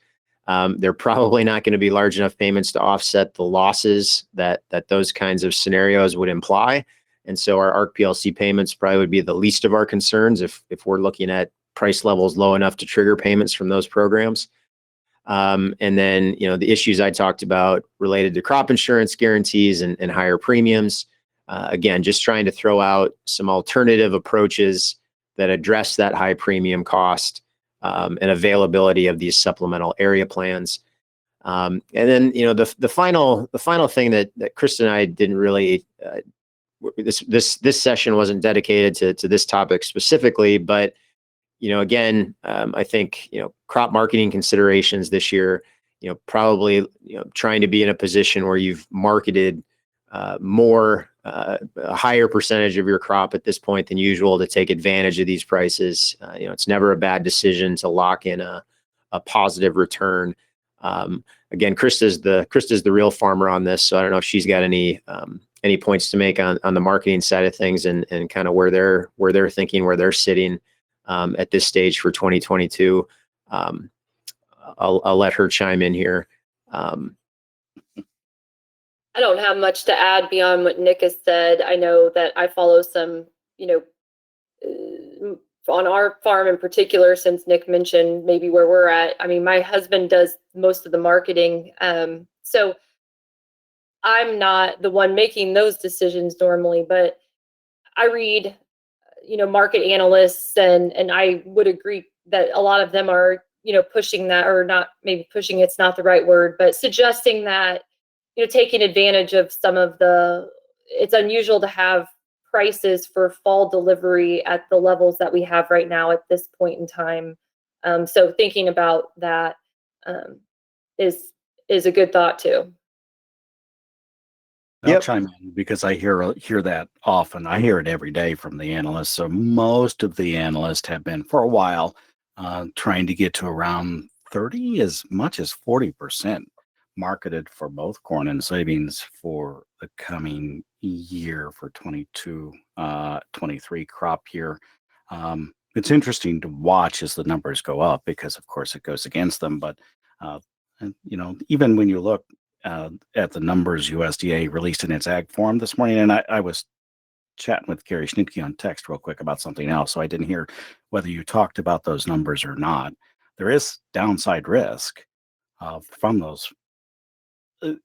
they're probably not going to be large enough payments to offset the losses that those kinds of scenarios would imply. And so our ARC PLC payments probably would be the least of our concerns if we're looking at price levels low enough to trigger payments from those programs. And then, the issues I talked about related to crop insurance guarantees and higher premiums. Again, just trying to throw out some alternative approaches that address that high premium cost and availability of these supplemental area plans. And then, the final thing that Krista and I didn't really, this session wasn't dedicated to this topic specifically, but again, I think, crop marketing considerations this year, probably, trying to be in a position where you've marketed a higher percentage of your crop at this point than usual to take advantage of these prices. It's never a bad decision to lock in a positive return. Again, Krista's the real farmer on this, so I don't know if she's got any points to make on the marketing side of things and kind of where they're thinking, where they're sitting at this stage for 2022. I'll let her chime in here. I don't have much to add beyond what Nick has said. I know that I follow some, on our farm in particular, since Nick mentioned maybe where we're at. I mean, my husband does most of the marketing. So I'm not the one making those decisions normally, but I read market analysts, and I would agree that a lot of them are, pushing that, or not, maybe pushing, it's not the right word, but suggesting that, taking advantage of it's unusual to have prices for fall delivery at the levels that we have right now at this point in time. So thinking about that is a good thought too. I'll chime in because I hear that often. I hear it every day from the analysts. So most of the analysts have been for a while trying to get to around 30, as much as 40% marketed for both corn and soybeans for the coming year, for 22-23 crop year. It's interesting to watch as the numbers go up because, of course, it goes against them. But even when you look at the numbers USDA released in its ag forum this morning, and I was chatting with Gary Schnitke on text real quick about something else, so I didn't hear whether you talked about those numbers or not. There is downside risk from those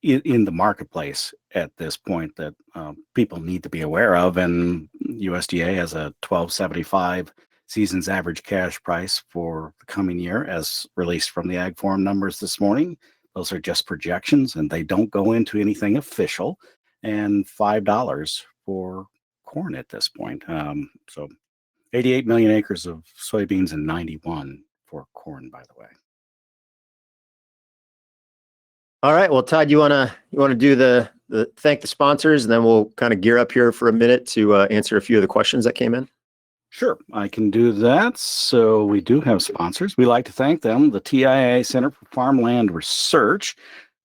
in the marketplace at this point that people need to be aware of, and USDA has a $12.75 season's average cash price for the coming year as released from the ag forum numbers this morning. Those are just projections and they don't go into anything official, and $5 for corn at this point. So 88 million acres of soybeans and 91 for corn, by the way. All right. Well, Todd, you wanna do the thank the sponsors, and then we'll kind of gear up here for a minute to answer a few of the questions that came in. Sure, I can do that. So we do have sponsors. We like to thank them. The TIA Center for Farmland Research,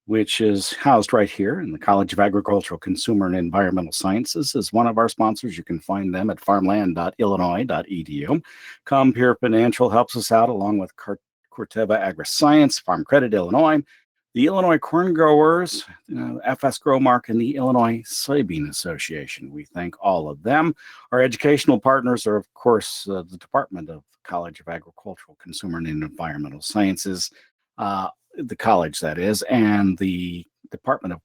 which is housed right here in the College of Agricultural, Consumer, and Environmental Sciences, is one of our sponsors. You can find them at farmland.illinois.edu. Compere Financial helps us out, along with Corteva AgriScience, Farm Credit Illinois, the Illinois Corn Growers, FS Growmark, and the Illinois Soybean Association. We thank all of them. Our educational partners are, of course, the Department of College of Agricultural, Consumer, and Environmental Sciences, the college, that is, and the Department of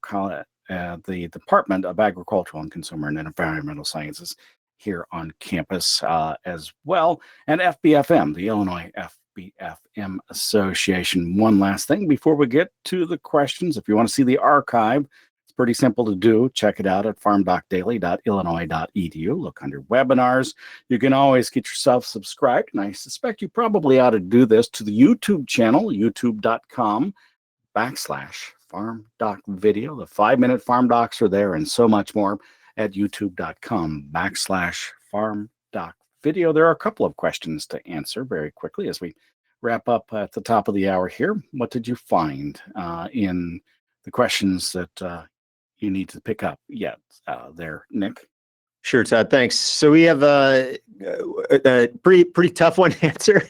Agricultural and Consumer and Environmental Sciences here on campus as well, and FBFM, the Illinois FBFM Association. One last thing before we get to the questions: if you want to see the archive, it's pretty simple to do. Check it out at farmdocdaily.illinois.edu. Look under webinars. You can always get yourself subscribed, and I suspect you probably ought to do this, to the YouTube channel, youtube.com/farmdocvideo. The 5-minute farm docs are there, and so much more at youtube.com/farmdocvideo. There are a couple of questions to answer very quickly as we wrap up at the top of the hour here. What did you find in the questions that you need to pick up yet there, Nick? Sure, Todd. Thanks. So we have a pretty tough one to answer.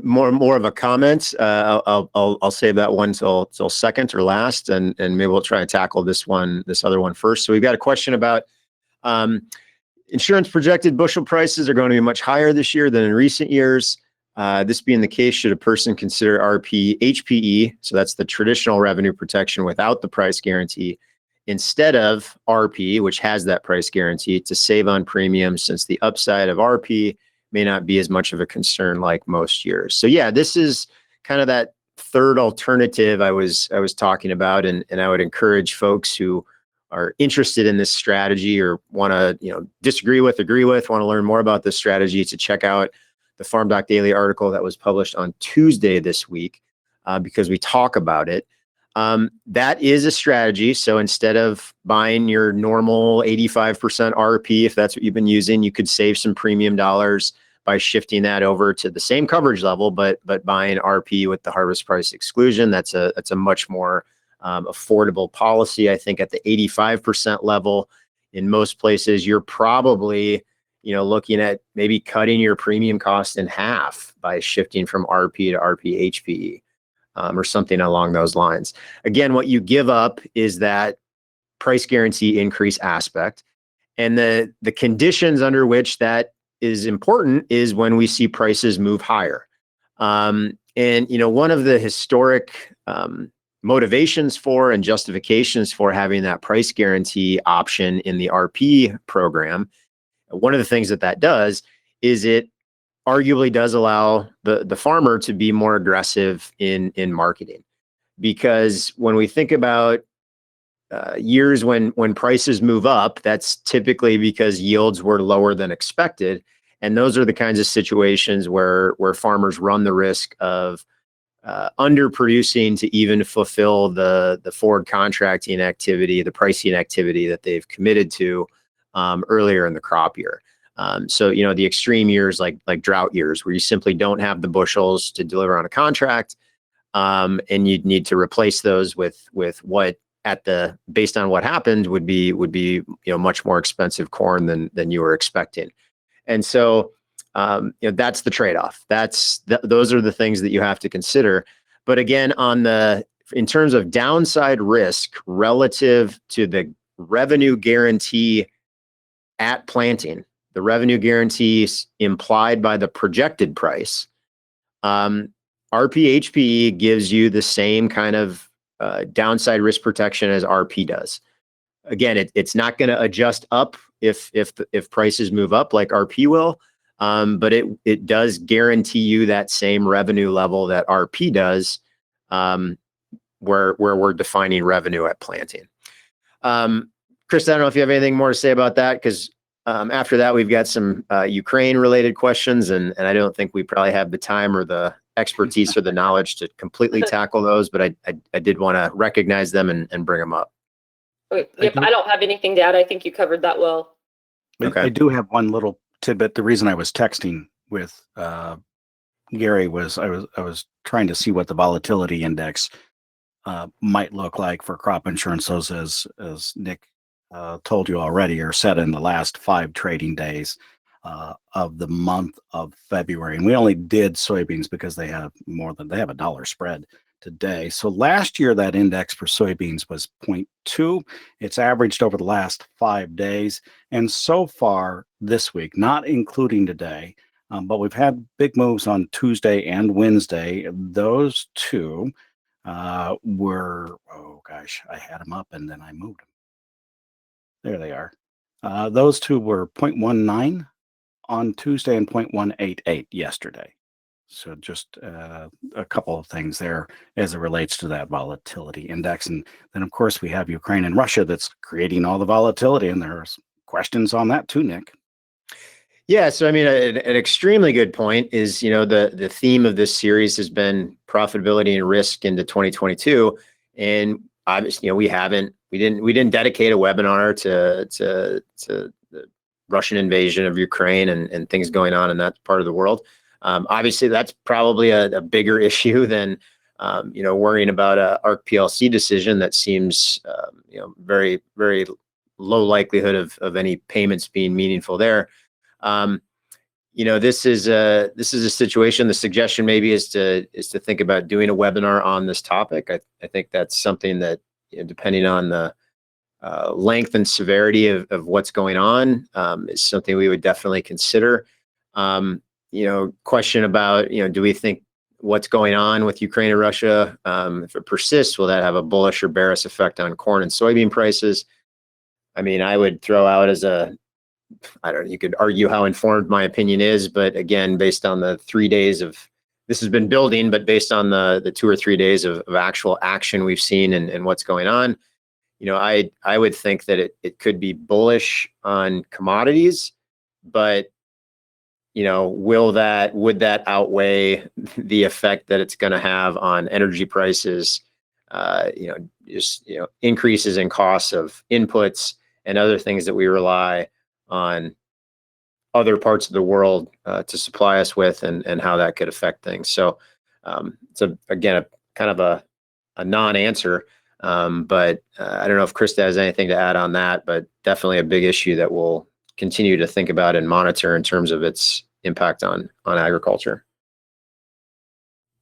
More of a comment. I'll save that one till second or last, and maybe we'll try and tackle this other one first. So we've got a question about insurance projected bushel prices are going to be much higher this year than in recent years. This being the case, should a person consider HPE, so that's the traditional revenue protection without the price guarantee, instead of RP, which has that price guarantee, to save on premiums, since the upside of RP may not be as much of a concern like most years? So yeah, this is kind of that third alternative I was talking about, and I would encourage folks who are interested in this strategy or want to disagree with, agree with, want to learn more about this strategy, to check out the Farm Doc Daily article that was published on Tuesday this week, because we talk about it. That is a strategy. So instead of buying your normal 85% RP, if that's what you've been using, you could save some premium dollars by shifting that over to the same coverage level, but buying RP with the harvest price exclusion. That's a much more affordable policy. I think at the 85% level, in most places, you're probably looking at maybe cutting your premium cost in half by shifting from RP to RP HPE, or something along those lines. Again, what you give up is that price guarantee increase aspect, and the conditions under which that is important is when we see prices move higher. And one of the historic motivations for and justifications for having that price guarantee option in the RP program One of the things that does is it arguably does allow the farmer to be more aggressive in marketing. Because when we think about years when prices move up, that's typically because yields were lower than expected. And those are the kinds of situations where farmers run the risk of underproducing to even fulfill the forward contracting activity, the pricing activity that they've committed to earlier in the crop year. So, the extreme years like drought years where you simply don't have the bushels to deliver on a contract, and you'd need to replace those with what based on what happened would be much more expensive corn than you were expecting. And so that's the trade-off. Those are the things that you have to consider. But again, in terms of downside risk relative to the revenue guarantee at planting, the revenue guarantees implied by the projected price, RPHPE gives you the same kind of downside risk protection as RP does. Again, it's not going to adjust up if prices move up like RP will, but it does guarantee you that same revenue level that RP does, where we're defining revenue at planting. Chris, I don't know if you have anything more to say about that, because after that we've got some Ukraine related questions, and I don't think we probably have the time or the expertise or the knowledge to completely tackle those, but I did want to recognize them and bring them up. Yep, I don't have anything to add. I think you covered that well. I do have one little tidbit. The reason I was texting with Gary was I was trying to see what the volatility index might look like for crop insurance. Those, as Nick told you already, are set in the last 5 trading days of the month of February. And we only did soybeans because they have a dollar spread today. So last year, that index for soybeans was 0.2. It's averaged over the last 5 days. And so far this week, not including today, but we've had big moves on Tuesday and Wednesday. Those two were, I had them up and then I moved them. There they are. Those two were 0.19 on Tuesday and 0.188 yesterday. So just a couple of things there as it relates to that volatility index. And then, of course, we have Ukraine and Russia that's creating all the volatility. And there's questions on that too, Nick. Yeah. So, I mean, an extremely good point is, the theme of this series has been profitability and risk into 2022. And obviously, we didn't dedicate a webinar to the Russian invasion of Ukraine and things going on in that part of the world. Obviously, that's probably a bigger issue than worrying about a ARC PLC decision that seems very, very low likelihood of any payments being meaningful there. This is a situation. The suggestion maybe is to think about doing a webinar on this topic. I think that's something that, depending on the length and severity of what's going on, is something we would definitely consider. Question about, do we think what's going on with Ukraine and Russia, if it persists, will that have a bullish or bearish effect on corn and soybean prices? I mean, I would throw out you could argue how informed my opinion is, but again, based on the 3 days this has been building, but based on the 2 or 3 days of actual action we've seen and what's going on, I would think that it could be bullish on commodities, but would that outweigh the effect that it's going to have on energy prices, increases in costs of inputs and other things that we rely on other parts of the world to supply us with, and how that could affect things. So it's again a kind of a non-answer, but I don't know if Krista has anything to add on that, but definitely a big issue that we'll continue to think about and monitor in terms of its impact on agriculture.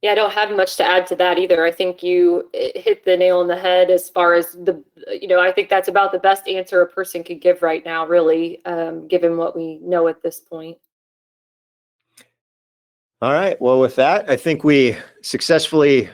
Yeah, I don't have much to add to that either. I think you hit the nail on the head as far as I think that's about the best answer a person could give right now, really, given what we know at this point. All right. Well, with that, I think we successfully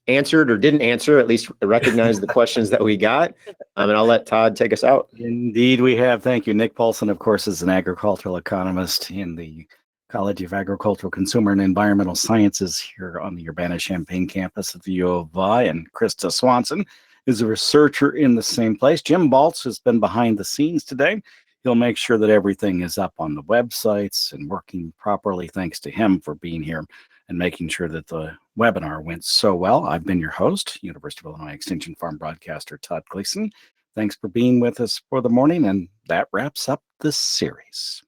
answered or didn't answer, at least recognize the questions that we got. And I'll let Todd take us out. Indeed, we have. Thank you. Nick Paulson, of course, is an agricultural economist in the College of Agricultural, Consumer, and Environmental Sciences here on the Urbana-Champaign campus of the U of I. And Krista Swanson is a researcher in the same place. Jim Baltz has been behind the scenes today. He'll make sure that everything is up on the websites and working properly. Thanks to him for being here and making sure that the webinar went so well. I've been your host, University of Illinois Extension Farm broadcaster Todd Gleason. Thanks for being with us for the morning, and that wraps up this series.